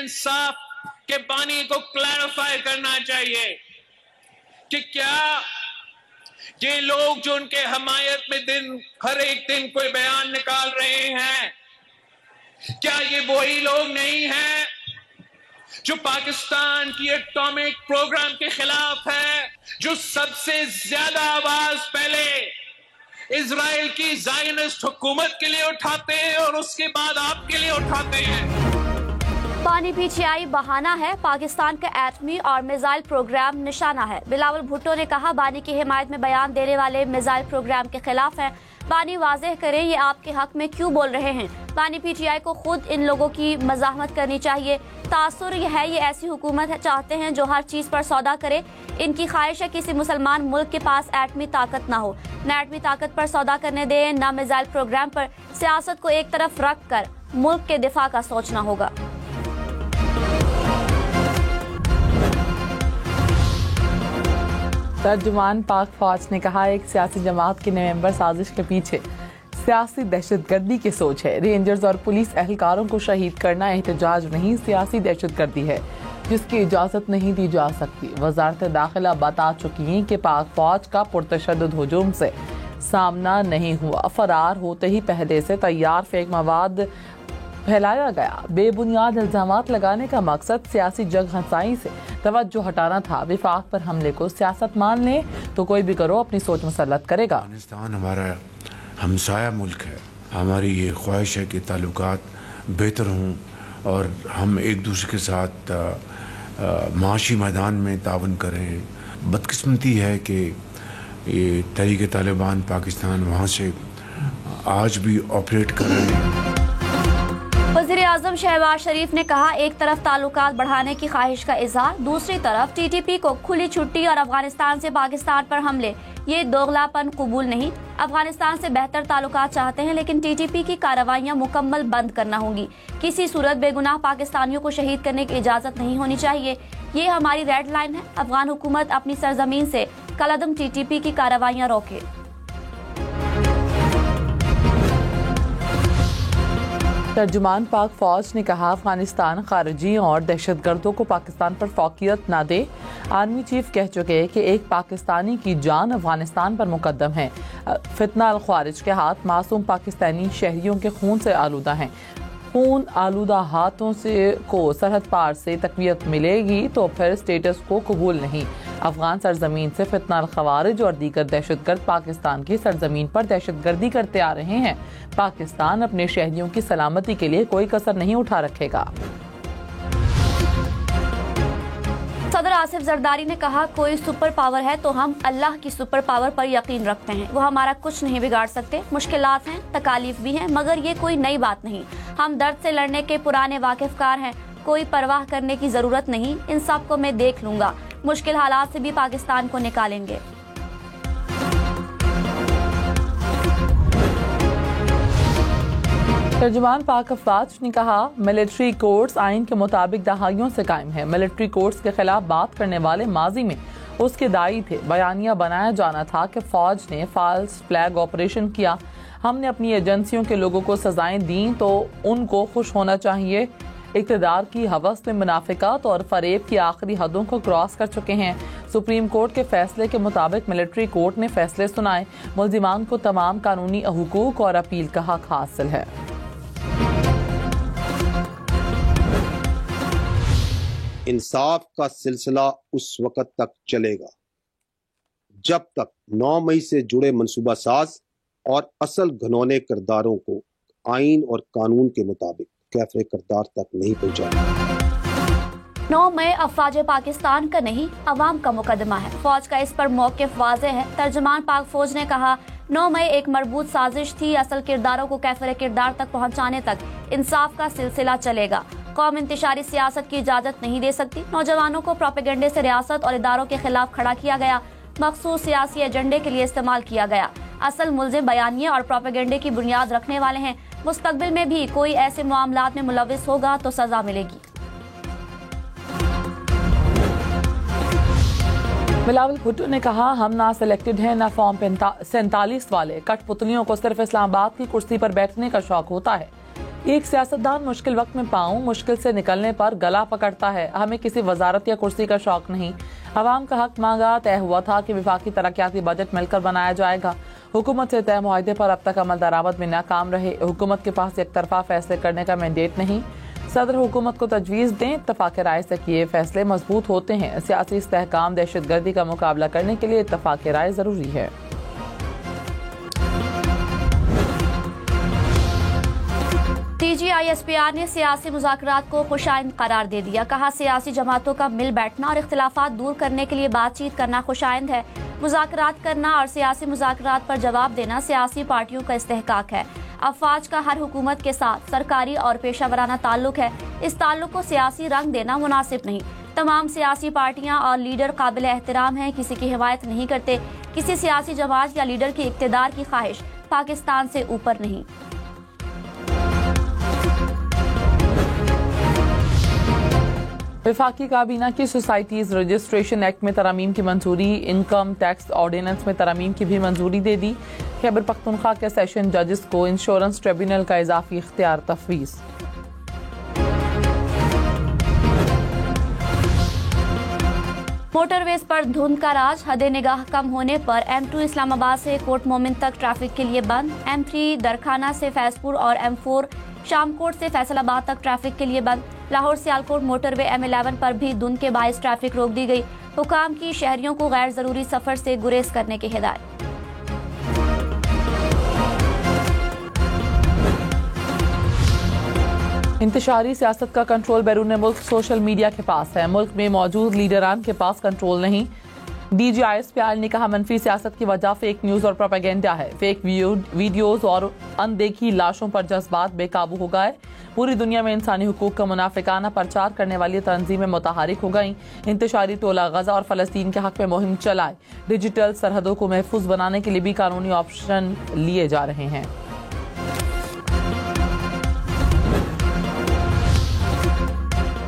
इंसाफ के पानी को क्लैरिफाई करना चाहिए कि क्या ये लोग जो उनके हमायत में हर एक दिन कोई बयान निकाल रहे हैं, क्या ये वही लोग नहीं हैं जो पाकिस्तान की एटॉमिक प्रोग्राम के खिलाफ है, जो सबसे ज्यादा आवाज पहले इजराइल की ज़ायनिस्ट हुकूमत के लिए उठाते हैं और उसके बाद आपके लिए उठाते हैं। पानी पीछे बहाना है, पाकिस्तान का एटमी और मिसाइल प्रोग्राम निशाना है। बिलावल भुट्टो ने कहा, बानी की हिमायत में बयान देने वाले मिसाइल प्रोग्राम के खिलाफ हैं। बानी वाज़ेह करें ये आपके हक में क्यों बोल रहे हैं। बानी पीटीआई को खुद इन लोगों की मज़ाहमत करनी चाहिए। तासुर यह है, ये ऐसी हुकूमत चाहते हैं जो हर चीज़ पर सौदा करे। इनकी ख्वाहिश है किसी मुसलमान मुल्क के पास एटमी ताकत ना हो। न एटमी ताकत पर सौदा करने दें, न मिसाइल प्रोग्राम पर। सियासत को एक तरफ रख कर मुल्क के दिफा का सोचना होगा। तर्जुमान पाक फौज ने कहा, एक सियासी जमात की नवंबर साजिश के पीछे सियासी दहशतगर्दी की सोच है। रेंजर्स और पुलिस एहलकारों को शहीद करना एहतजाज नहीं, सियासी दहशतगर्दी है जिसकी इजाज़त नहीं दी जा सकती। वजारत दाखिला बता चुकी है कि पाक फौज का पुरतशद्दुद हुजूम से सामना नहीं हुआ। फरार होते ही पहले से तैयार फेक मवाद फैलाया गया। बेबुनियाद इल्जामात लगाने का मकसद सियासी जग हंसाई से तवज्जो हटाना था। विफाक पर हमले को सियासत मान ले तो कोई भी करो अपनी सोच मुसल्लत करेगा। अफगानिस्तान हमारा हमसाया मुल्क है। हमारी ये ख्वाहिश है कि ताल्लुकात बेहतर हों और हम एक दूसरे के साथ माशी मैदान में तावन करें। बदकिस्मती है कि ये तहरीक तालिबान पाकिस्तान वहाँ से आज भी ऑपरेट कर रहे हैं। वज़ीर-ए-आज़म शहबाज शरीफ ने कहा, एक तरफ ताल्लुकात बढ़ाने की ख्वाहिश का इज़हार, दूसरी तरफ टीटीपी को खुली छुट्टी और अफगानिस्तान से पाकिस्तान पर हमले। ये दोगलापन कबूल नहीं। अफगानिस्तान से बेहतर ताल्लुकात चाहते हैं, लेकिन टीटीपी की कार्रवाइयां मुकम्मल बंद करना होंगी। किसी सूरत बेगुनाह पाकिस्तानियों को शहीद करने की इजाज़त नहीं होनी चाहिए। ये हमारी रेड लाइन है। अफगान हुकूमत अपनी सरजमीन से कलअदम टीटीपी की कार्रवाइयां रोके। तर्जुमान पाक फौज ने कहा, अफगानिस्तान खारिजी और दहशतगर्दों को पाकिस्तान पर फौकियत ना दे। आर्मी चीफ कह चुके हैं कि एक पाकिस्तानी की जान अफगानिस्तान पर मुकद्दम है। फितना अल ख्वारिज के हाथ मासूम पाकिस्तानी शहरियों के खून से आलूदा हैं। खून आलूदा हाथों से को सरहद पार से तकवीत मिलेगी तो फिर स्टेटस को कबूल नहीं। अफगान सरजमीन से फितना अल ख्वारिज और दीगर दहशतगर्द पाकिस्तान की सरजमीन पर दहशतगर्दी करते आ रहे हैं। पाकिस्तान अपने शहरियों की सलामती के लिए कोई कसर नहीं उठा रखेगा। सदर आसिफ जरदारी ने कहा, कोई सुपर पावर है तो हम अल्लाह की सुपर पावर पर यकीन रखते हैं। वो हमारा कुछ नहीं बिगाड़ सकते। मुश्किलात हैं, तकालीफ भी हैं, मगर ये कोई नई बात नहीं। हम दर्द से लड़ने के पुराने वाकिफकार हैं। कोई परवाह करने की जरूरत नहीं। इन सब को मैं देख लूंगा। मुश्किल हालात से भी पाकिस्तान को निकालेंगे। तर्जुमान पाक फौज ने कहा, मिलिट्री कोर्ट्स आइन के मुताबिक दहाइयों से कायम है। मिलिट्री कोर्ट्स के खिलाफ बात करने वाले माजी में उसके दाई थे। बयानिया बनाया जाना था कि फौज ने फॉल्स फ्लैग ऑपरेशन किया। हमने अपनी एजेंसियों के लोगों को सजाएं दी तो उनको खुश होना चाहिए। इक़्तिदार की हवस में मुनाफिकत और फरेब की आखिरी हदों को क्रॉस कर चुके हैं। सुप्रीम कोर्ट के फैसले के मुताबिक मिलिट्री कोर्ट ने फैसले सुनाए। मुल्जिमान को तमाम कानूनी हुकूक और अपील का हक हासिल है। इंसाफ का सिलसिला उस वक़्त तक चलेगा जब तक 9 मई से जुड़े मंसूबा साज और असल घनौने किरदारों को आइन और कानून के मुताबिक कैफे किरदार तक नहीं पहुंचाया। 9 मई अफवाज पाकिस्तान का नहीं, अवाम का मुकदमा है। फौज का इस पर मौक़िफ़ वाज़ेह है। तर्जुमान पाक फौज ने कहा, 9 मई एक मरबूत साजिश थी। असल किरदारों को कैफे किरदार तक पहुँचाने तक इंसाफ का सिलसिला चलेगा। कौम इंतशारी सियासत की इजाज़त नहीं दे सकती। नौजवानों को प्रोपेगेंडे से रियासत और इदारों के खिलाफ खड़ा किया गया, मखसूस सियासी एजेंडे के लिए इस्तेमाल किया गया। असल मुल्ज़िम बयानिया और प्रोपेगेंडे की बुनियाद रखने वाले हैं। मुस्तकबिल में भी कोई ऐसे मामलात में मुलविस होगा तो सजा मिलेगी। बिलावल भुट्टो ने कहा, हम ना सिलेक्टेड हैं ना फॉर्म 47 वाले। कठपुतलियों को सिर्फ इस्लामाबाद की कुर्सी पर बैठने का शौक होता है। एक सियासतदान मुश्किल वक्त में पाँव मुश्किल से निकलने पर गला पकड़ता है। हमें किसी वजारत या कुर्सी का शौक नहीं। अवाम का हक मांगा, तय हुआ था कि विफाकी तरक्याती बजट मिलकर बनाया जाएगा। हुकूमत से तय मुआहदे पर अब तक अमल दरामद में नाकाम रहे। हुकूमत के पास एक तरफा फैसले करने का मैंडेट नहीं। सदर हुकूमत को तजवीज़ दें। इत्तफाक राय से किए फैसले मजबूत होते हैं। सियासी इस्तेहकाम दहशतगर्दी का मुकाबला करने के लिए इत्तफाक राय जरूरी है। TGISPR ने सियासी मुज़ाकरात को खुशाइंद करार दे दिया। कहा, सियासी जमातों का मिल बैठना और इख्तिलाफात दूर करने के लिए बातचीत करना खुशाइंद है। मुज़ाकरात करना और सियासी मुज़ाकरात पर जवाब देना सियासी पार्टियों का इस्तेहकाक है। अफवाज का हर हुकूमत के साथ सरकारी और पेशा वराना ताल्लुक है। इस ताल्लुक को सियासी रंग देना मुनासिब नहीं। तमाम सियासी पार्टियां और लीडर काबिल एहतराम हैं, किसी की हिमायत नहीं करते। किसी सियासी जमात या लीडर की इक़्तिदार की ख्वाहिश पाकिस्तान से ऊपर नहीं। वफाकी काबीना की सोसाइटीज रजिस्ट्रेशन एक्ट में तरमीम की मंजूरी। इनकम टैक्स ऑर्डिनेंस में तरमीम की भी मंजूरी दे दी। खैबर पख्तूनख्वा के सेशन जजेस को इंश्योरेंस ट्रिब्यूनल का इजाफी इख्तियार तफवीज़। मोटरवेज पर धुंध का राज। हदे निगाह कम होने पर M2 इस्लामाबाद से कोट मोमिन तक ट्रैफिक के लिए बंद। M3 दरखाना से फैजपुर और M4 शामकोट से फैसलाबाद तक ट्रैफिक के लिए बंद। लाहौर सियालकोट मोटरवे M11 पर भी धुंध के बायस ट्रैफिक रोक दी गई। हुकाम की शहरियों को गैर जरूरी सफर से गुरेज करने की हिदायत। इंतशारी सियासत का कंट्रोल बैरून मुल्क सोशल मीडिया के पास है। मुल्क में मौजूद लीडरान के पास कंट्रोल नहीं। DGISPR ने कहा, मनफी सियासत की वजह फेक न्यूज़ और प्रोपेगेंडा है। फेक वीडियोज़ और अनदेखी लाशों पर जज्बात बेकाबू हो गए। पूरी दुनिया में इंसानी हुकूक का मुनाफिकाना प्रचार करने वाली तंजीमें मुतहरिक हो गईं। इंतशारी टोला गजा और फलस्तीन के हक में मुहिम चलाए। डिजिटल सरहदों को महफूज बनाने के लिए भी कानूनी ऑप्शन लिए जा रहे हैं।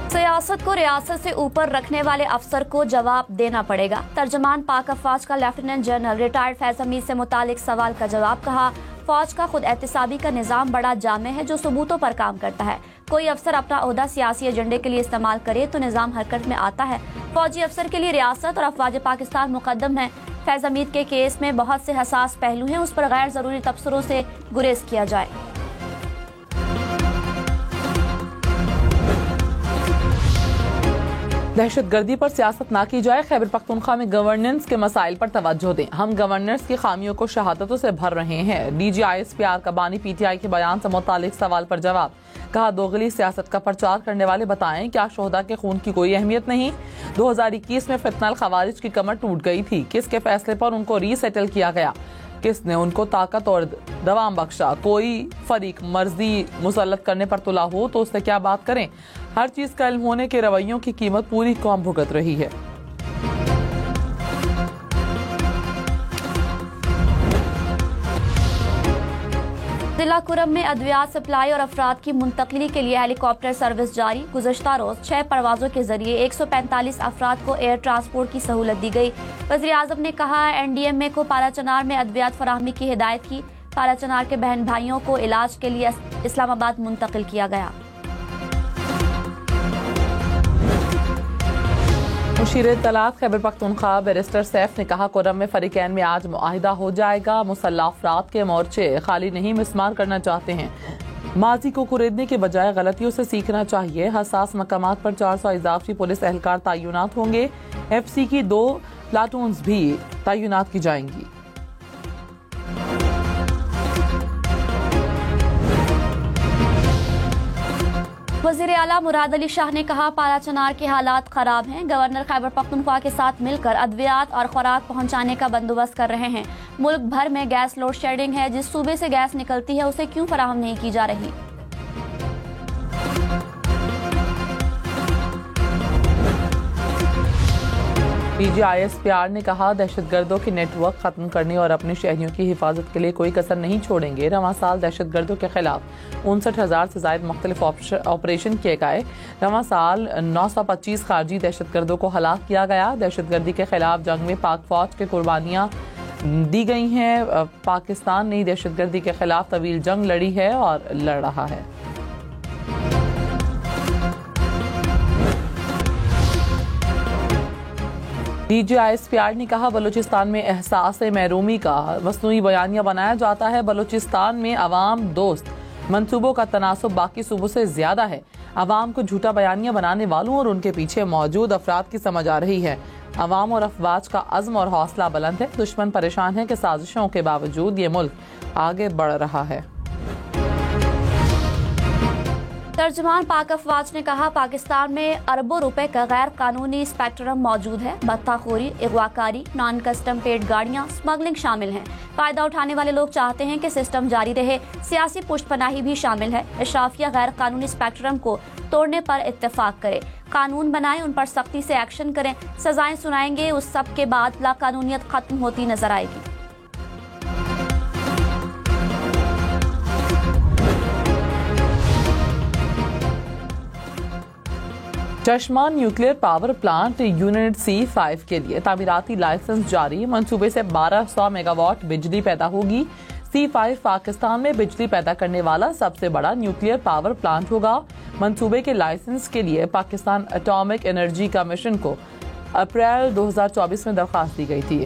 सियासत को रियासत से ऊपर रखने वाले अफसर को जवाब देना पड़ेगा। तर्जमान पाक अफवाज का lieutenant general retired Faiz Hamid से मुतालिक सवाल का जवाब। कहा, फौज का खुद एहतिसाबी का निज़ाम बड़ा जामे है जो सबूतों पर काम करता है। कोई अफसर अपना ओहदा सियासी एजेंडे के लिए इस्तेमाल करे तो निज़ाम हरकत में आता है। फौजी अफसर के लिए रियासत और अफवाज पाकिस्तान मुकद्दम है। फैज हमीद के केस में बहुत से हसास पहलू हैं, उस पर गैर जरूरी तबसरों से गुरेज किया जाए। दहशतगर्दी पर सियासत ना की जाए। खैबर पख्तूनख्वा में गवर्नेंस के मसाइल पर तवज्जो दें। हम गवर्नेंस की खामियों को शहादतों से भर रहे हैं। DGISPR का बानी PTI के बयान से मुतालिक सवाल पर जवाब। कहा, दोगली सियासत का प्रचार करने वाले बताएं, क्या शोहदा के खून की कोई अहमियत नहीं? 2021 में फितनल खवारिज की कमर टूट गई थी। किसके फैसले पर उनको रीसेटल किया गया? किसने उनको ताकत और दवाम बख्शा? कोई फरीक मर्जी मुसल्लत करने पर तुला हो तो उससे क्या बात करें? हर चीज का इल्म होने के रवैयों की कीमत पूरी कौम भुगत रही है। जिला कुरम में अद्वियात सप्लाई और अफराद की मुंतकिली के लिए हेलीकॉप्टर सर्विस जारी। गुज़श्ता रोज 6 परवाजों के जरिए 145 अफराद को एयर ट्रांसपोर्ट की सहूलत दी गई। वज़ीर आज़म ने कहा, NDMA को पाराचनार में अद्वियात फराहमी की हिदायत की। पाराचनार के बहन भाइयों को इलाज के लिए इस्लामाबाद मुंतकिल किया गया। मुशीर तलाक खैबर पख्तूनख्वा बैरिस्टर सैफ ने कहा, कुरम में फरीकैन में आज मुआहिदा हो जाएगा। मुसल्लह अफराद के मोर्चे खाली नहीं मिस्मार करना चाहते हैं। माजी को कुरेदने के बजाय गलतियों से सीखना चाहिए। हसास मकामात पर 400 इजाफी पुलिस एहलकार तैनात होंगे। FC की 2 प्लाटून्स भी तैनात की जाएंगी। वज़ीर आला मुराद अली शाह ने कहा, पाराचनार के हालात खराब हैं। गवर्नर खैबर पख्तूनख्वा के साथ मिलकर अद्वियात और खुराक पहुंचाने का बंदोबस्त कर रहे हैं। मुल्क भर में गैस लोड शेडिंग है। जिस सूबे से गैस निकलती है उसे क्यों फराहम नहीं की जा रही? DGISPR ने कहा, दहशतगर्दों के नेटवर्क खत्म करने और अपने शहरियों की हिफाजत के लिए कोई कसर नहीं छोड़ेंगे। रवां साल दहशतगर्दों के खिलाफ 59,000 से ज्यादा मुख्तलिफ ऑपरेशन किए गए। रवां साल 925 खारजी दहशतगर्दों को हलाक किया गया। दहशतगर्दी के खिलाफ जंग में पाक फौज के कुर्बानियाँ दी गई हैं। पाकिस्तान ने दहशतगर्दी के खिलाफ तवील जंग लड़ी है और लड़ रहा है। DGISPR ने कहा बलूचिस्तान में एहसास महरूमी का मसनूई बयानिया बनाया जाता है। बलूचिस्तान में अवाम दोस्त मंसूबों का तनासुब बाकी सूबों से ज्यादा है। अवाम को झूठा बयानिया बनाने वालों और उनके पीछे मौजूद अफराद की समझ आ रही है। अवाम और अफवाज का अज़्म और हौसला बुलंद है। दुश्मन परेशान है कि साजिशों के बावजूद ये मुल्क आगे बढ़ रहा है। तर्जुमान पाक अफवाज ने कहा पाकिस्तान में अरबों रुपए का गैर कानूनी स्पेक्ट्रम मौजूद है। बत्ताखोरी, अगवाकारी, नॉन कस्टम पेड गाड़ियां, स्मगलिंग शामिल हैं। फायदा उठाने वाले लोग चाहते हैं कि सिस्टम जारी रहे। सियासी पुष्टपनाही भी शामिल है। अशराफिया गैर कानूनी स्पेक्ट्रम को तोड़ने पर इत्तेफाक करे, कानून बनाए, उन पर सख्ती से एक्शन करें, सजाएं सुनाएंगे। उस सब के बाद लाकानूनियत खत्म होती नजर आएगी। चश्मा nuclear power plant unit C5 के लिए तामीराती लाइसेंस जारी। मंसूबे से 1200 मेगावाट बिजली पैदा होगी। C5 पाकिस्तान में बिजली पैदा करने वाला सबसे बड़ा न्यूक्लियर पावर प्लांट होगा। मंसूबे के लाइसेंस के लिए पाकिस्तान एटॉमिक एनर्जी कमीशन को अप्रैल 2024 में दरख्वास्त दी गई थी।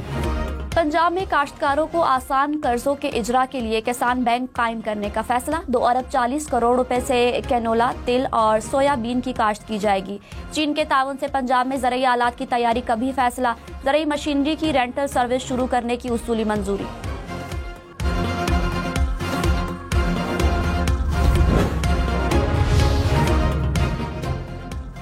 पंजाब में काश्तकारों को आसान कर्जों के इजरा के लिए किसान बैंक कायम करने का फैसला। 2 अरब 40 करोड़ रुपए से कैनोला, तिल और सोयाबीन की काश्त की जाएगी। चीन के ताउन से पंजाब में ज़रूरी आलात की तैयारी का भी फैसला। ज़रूरी मशीनरी की रेंटल सर्विस शुरू करने की उसूली मंजूरी।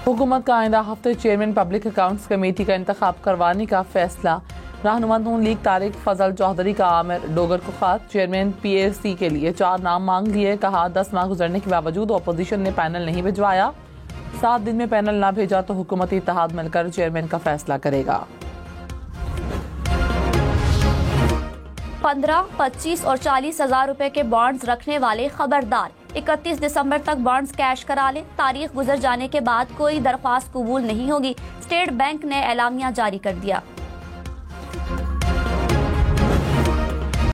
हुकूमत का आइंदा हफ्ते चेयरमैन पब्लिक अकाउंट्स कमेटी का इंतखाब करवाने का फैसला। रहनुमा नून लीग तारिक फजल चौधरी का आमिर डोगर को खात। चेयरमैन PAC के लिए 4 नाम मांग लिए। कहा 10 माह गुजरने के बावजूद अपोजिशन ने पैनल नहीं भिजवाया। 7 दिन में पैनल ना भेजा तो हुकूमती इत्तेहाद मिलकर चेयरमैन का फैसला करेगा। 15, 25 और 40 हजार रुपए के बॉन्ड्स रखने वाले खबरदार 31 दिसंबर तक बॉन्ड्स कैश करा लें। तारीख गुजर जाने के बाद कोई दरख्वास्त कबूल नहीं होगी। स्टेट बैंक ने एलामिया जारी कर दिया।